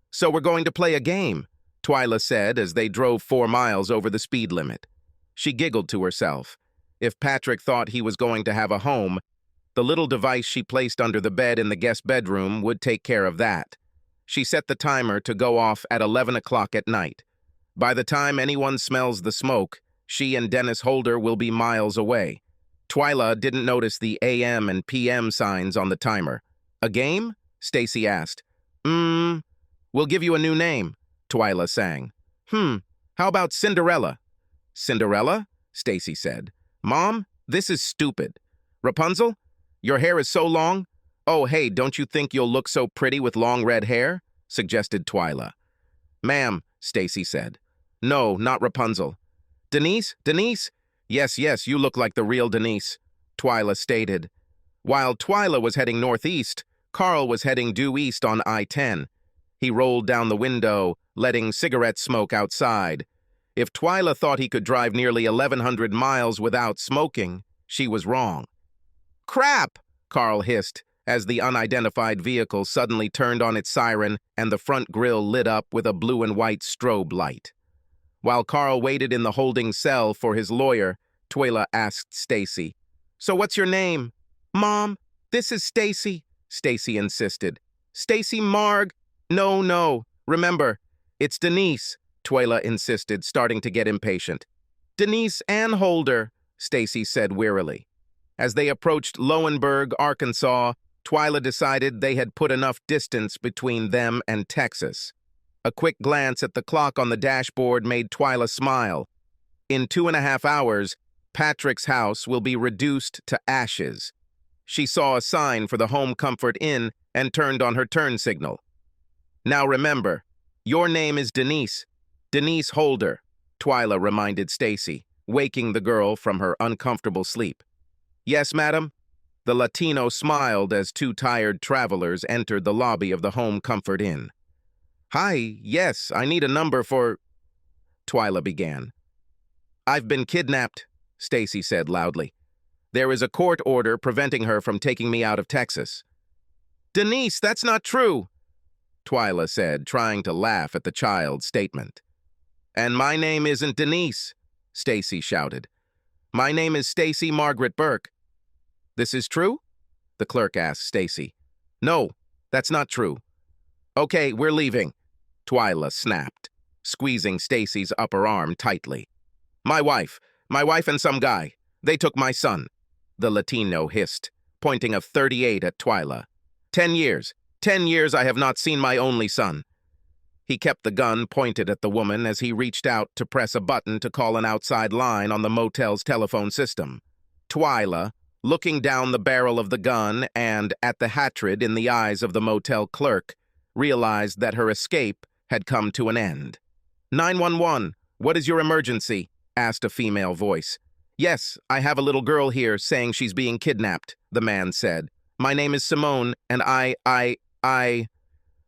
"So we're going to play a game," Twyla said as they drove 4 miles over the speed limit. She giggled to herself. If Patrick thought he was going to have a home, the little device she placed under the bed in the guest bedroom would take care of that. She set the timer to go off at 11 o'clock at night. By the time anyone smells the smoke, she and Dennis Holder will be miles away. Twyla didn't notice the AM and PM signs on the timer. "A game?" Stacy asked. We'll give you a new name," Twyla sang. How about Cinderella?" "Cinderella?" Stacy said. "Mom, this is stupid. Rapunzel? Your hair is so long? Oh, hey, don't you think you'll look so pretty with long red hair?" suggested Twyla. "Ma'am," Stacy said. "No, not Rapunzel." "Denise? Denise?" Yes, you look like the real Denise," Twyla stated. While Twyla was heading northeast, Carl was heading due east on I-10. He rolled down the window, letting cigarette smoke outside. If Twyla thought he could drive nearly 1,100 miles without smoking, she was wrong. "Crap!" Carl hissed as the unidentified vehicle suddenly turned on its siren and the front grille lit up with a blue and white strobe light. While Carl waited in the holding cell for his lawyer, Twyla asked Stacy, "So what's your name?" "Mom, this is Stacy," Stacy insisted. "Stacy Marg." No. Remember, it's Denise," Twyla insisted, starting to get impatient. "Denise Ann Holder," Stacy said wearily. As they approached Lowenberg, Arkansas, Twyla decided they had put enough distance between them and Texas. A quick glance at the clock on the dashboard made Twyla smile. In 2.5 hours, Patrick's house will be reduced to ashes. She saw a sign for the Home Comfort Inn and turned on her turn signal. "Now remember, your name is Denise. Denise Holder," Twyla reminded Stacy, waking the girl from her uncomfortable sleep. "Yes, madam?" The Latino smiled as 2 tired travelers entered the lobby of the Home Comfort Inn. "Hi, yes, I need a number for—" Twyla began. "I've been kidnapped," Stacy said loudly. "There is a court order preventing her from taking me out of Texas." "Denise, that's not true," Twyla said, trying to laugh at the child's statement. "And my name isn't Denise," Stacy shouted. "My name is Stacy Margaret Burke." "This is true?" the clerk asked Stacy. "No, that's not true." "Okay, we're leaving," Twyla snapped, squeezing Stacy's upper arm tightly. My wife and some guy. They took my son," the Latino hissed, pointing a .38 at Twyla. 10 years. 10 years I have not seen my only son." He kept the gun pointed at the woman as he reached out to press a button to call an outside line on the motel's telephone system. Twyla, looking down the barrel of the gun and at the hatred in the eyes of the motel clerk, realized that her escape had come to an end. "911, what is your emergency?" asked a female voice. "Yes, I have a little girl here saying she's being kidnapped," the man said. "My name is Simone, and I...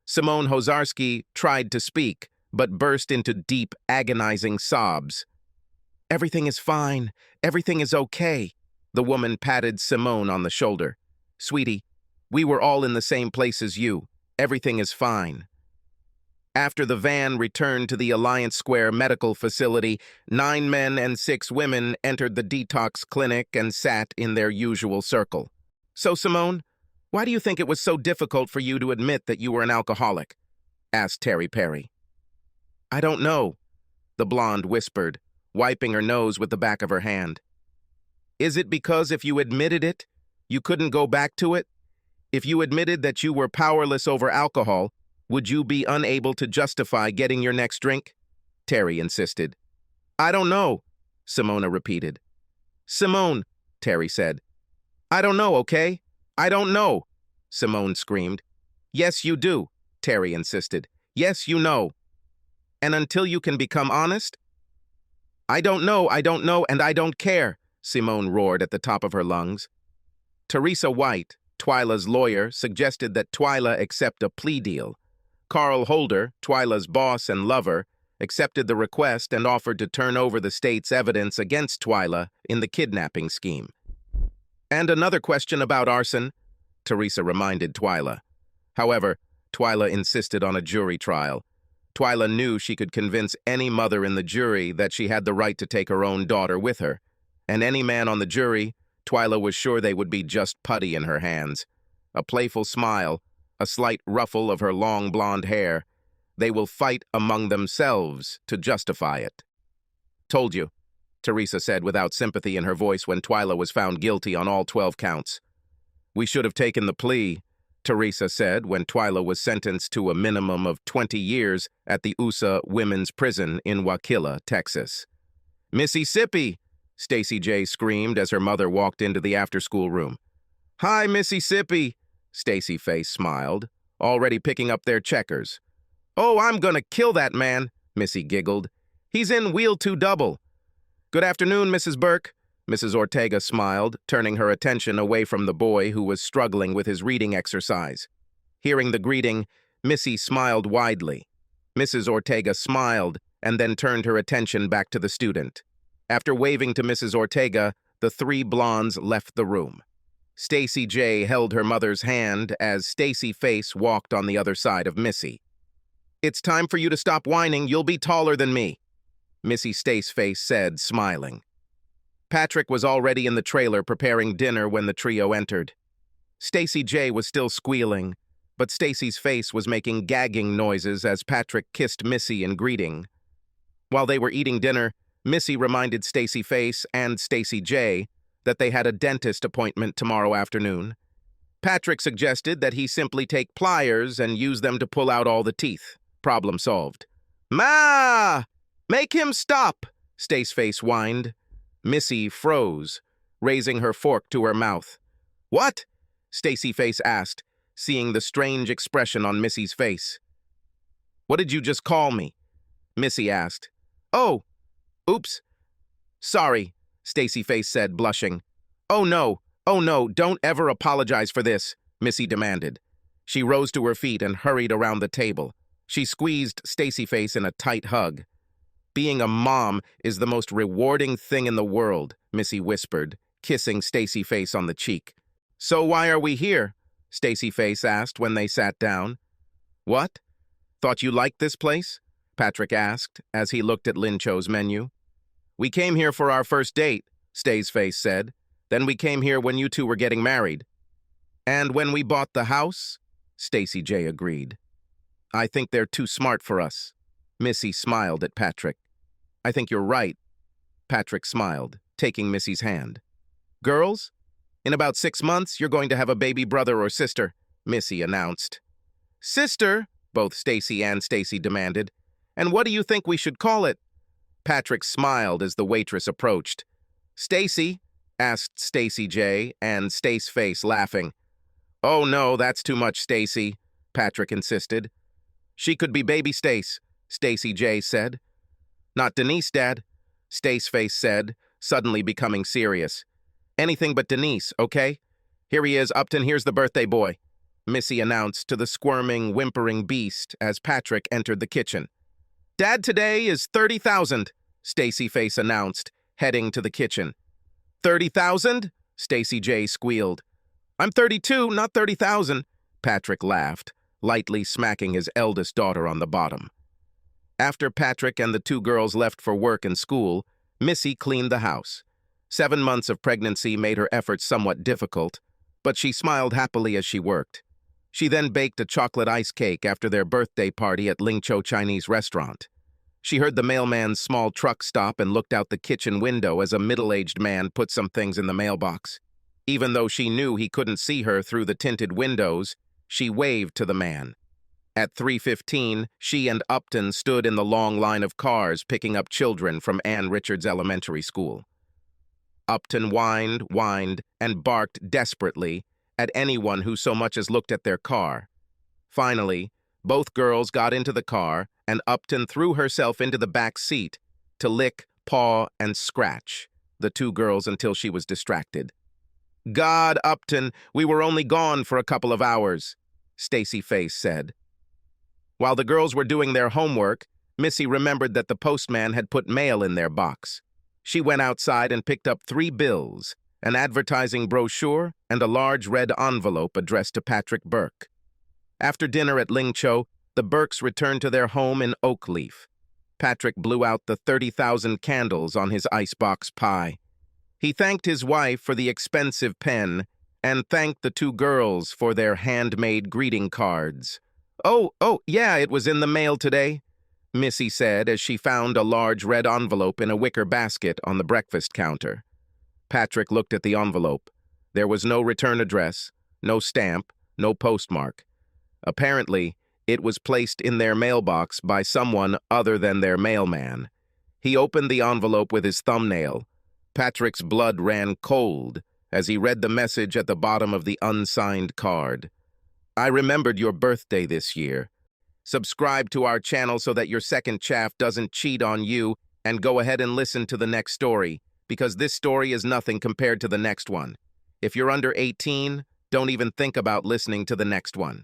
Simone Hozarski tried to speak, but burst into deep, agonizing sobs. "Everything is fine. Everything is okay." The woman patted Simone on the shoulder. "Sweetie, we were all in the same place as you. Everything is fine." After the van returned to the Alliance Square medical facility, 9 men and 6 women entered the detox clinic and sat in their usual circle. "So, Simone, why do you think it was so difficult for you to admit that you were an alcoholic?" asked Terry Perry. "I don't know," the blonde whispered, wiping her nose with the back of her hand. "Is it because if you admitted it, you couldn't go back to it? If you admitted that you were powerless over alcohol, would you be unable to justify getting your next drink?" Terry insisted. "I don't know," Simona repeated. "Simone," Terry said. "I don't know, okay? I don't know," Simone screamed. "Yes, you do," Terry insisted. "Yes, you know. And until you can become honest?" I don't know, and I don't care," Simone roared at the top of her lungs. Teresa White, Twyla's lawyer, suggested that Twyla accept a plea deal. Carl Holder, Twyla's boss and lover, accepted the request and offered to turn over the state's evidence against Twyla in the kidnapping scheme. And another question about arson, Teresa reminded Twyla. However, Twyla insisted on a jury trial. Twyla knew she could convince any mother in the jury that she had the right to take her own daughter with her. And any man on the jury, Twyla was sure they would be just putty in her hands. A playful smile, a slight ruffle of her long blonde hair. They will fight among themselves to justify it. Told you, Teresa said without sympathy in her voice when Twyla was found guilty on all 12 counts. We should have taken the plea, Teresa said when Twyla was sentenced to a minimum of 20 years at the USA Women's Prison in Waukila, Texas. Mississippi! Stacy J. screamed as her mother walked into the after-school room. Hi, Mississippi! Stacy Face smiled, already picking up their checkers. Oh, I'm gonna kill that man, Missy giggled. He's in wheel 2 double. Good afternoon, Mrs. Burke. Mrs. Ortega smiled, turning her attention away from the boy who was struggling with his reading exercise. Hearing the greeting, Missy smiled widely. Mrs. Ortega smiled and then turned her attention back to the student. After waving to Mrs. Ortega, the 3 blondes left the room. Stacy J. held her mother's hand as Stacy Face walked on the other side of Missy. It's time for you to stop whining. You'll be taller than me, Missy Stace Face said, smiling. Patrick was already in the trailer preparing dinner when the trio entered. Stacy J. was still squealing, but Stacy's face was making gagging noises as Patrick kissed Missy in greeting. While they were eating dinner, Missy reminded Stacy Face and Stacy J. that they had a dentist appointment tomorrow afternoon. Patrick suggested that he simply take pliers and use them to pull out all the teeth. Problem solved. Ma! Make him stop! Stace Face whined. Missy froze, raising her fork to her mouth. What? Stacy Face asked, seeing the strange expression on Missy's face. What did you just call me? Missy asked. Oh, oops. Sorry, Stacy Face said, blushing. Oh no, don't ever apologize for this, Missy demanded. She rose to her feet and hurried around the table. She squeezed Stacy Face in a tight hug. Being a mom is the most rewarding thing in the world, Missy whispered, kissing Stacy Face on the cheek. So why are we here? Stacy Face asked when they sat down. What? Thought you liked this place? Patrick asked as he looked at Lin Cho's menu. We came here for our first date, Stace Face said. Then we came here when you two were getting married. And when we bought the house? Stacy J. agreed. I think they're too smart for us. Missy smiled at Patrick. I think you're right. Patrick smiled, taking Missy's hand. Girls, in about 6 months, you're going to have a baby brother or sister, Missy announced. Sister, both Stacy and Stacy demanded. And what do you think we should call it? Patrick smiled as the waitress approached. Stacy, asked Stacy J. and Stace Face laughing. Oh no, that's too much, Stacy, Patrick insisted. She could be baby Stace, Stacy J. said. Not Denise, Dad, Stace Face said, suddenly becoming serious. Anything but Denise, okay? Here he is, Upton, here's the birthday boy, Missy announced to the squirming, whimpering beast as Patrick entered the kitchen. Dad today is 30,000, Stacy Face announced, heading to the kitchen. 30,000? Stacy J. squealed. I'm 32, not 30,000, Patrick laughed, lightly smacking his eldest daughter on the bottom. After Patrick and the 2 girls left for work and school, Missy cleaned the house. 7 months of pregnancy made her efforts somewhat difficult, but she smiled happily as she worked. She then baked a chocolate ice cake after their birthday party at Ling Cho Chinese restaurant. She heard the mailman's small truck stop and looked out the kitchen window as a middle-aged man put some things in the mailbox. Even though she knew he couldn't see her through the tinted windows, she waved to the man. At 3:15, she and Upton stood in the long line of cars picking up children from Ann Richards Elementary School. Upton whined, and barked desperately at anyone who so much as looked at their car. Finally, both girls got into the car, and Upton threw herself into the back seat to lick, paw, and scratch the 2 girls until she was distracted. God, Upton, we were only gone for a couple of hours, Stacy Face said. While the girls were doing their homework, Missy remembered that the postman had put mail in their box. She went outside and picked up 3 bills, an advertising brochure, and a large red envelope addressed to Patrick Burke. After dinner at Ling Cho, the Burkes returned to their home in Oakleaf. Patrick blew out the 30,000 candles on his icebox pie. He thanked his wife for the expensive pen and thanked the two girls for their handmade greeting cards. Oh, yeah, it was in the mail today," Missy said as she found a large red envelope in a wicker basket on the breakfast counter. Patrick looked at the envelope. There was no return address, no stamp, no postmark. Apparently, it was placed in their mailbox by someone other than their mailman. He opened the envelope with his thumbnail. Patrick's blood ran cold as he read the message at the bottom of the unsigned card. "I remembered your birthday this year. Subscribe to our channel so that your second chaff doesn't cheat on you, and go ahead and listen to the next story, because this story is nothing compared to the next one. If you're under 18, don't even think about listening to the next one."